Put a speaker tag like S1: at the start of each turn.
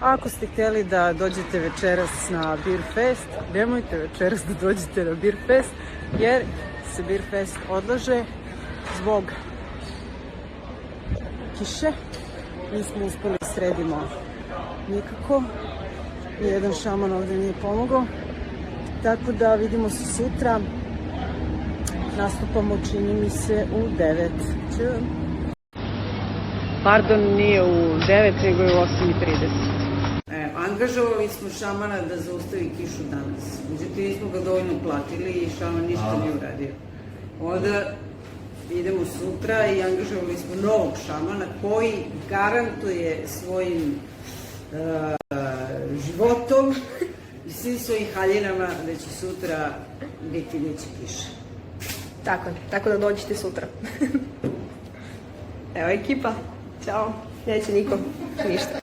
S1: Ako ste htjeli da dođete večeras na Beer Fest, nemojte večeras da dođete na Beer Fest, jer se Beer Fest odlaže zbog kiše. Nismo uspeli da sredimo nikako. Jedan šaman ovdje nije pomogao. Tako da vidimo se sutra. Nastupamo, čini mi se, u 9. Pardon, nije u 9, nego je u 8:30. Angažovali smo šamana da zaustavi kišu danas. Međutim, nismo ga dovoljno platili i šaman ništa nije uradio. Onda idemo sutra i angažovali smo novog šamana koji garantuje svojim životom i svim svojim haljinama da će sutra biti neće kiša.
S2: Tako da dođite sutra. Evo ekipa, ćao, neće niko ništa.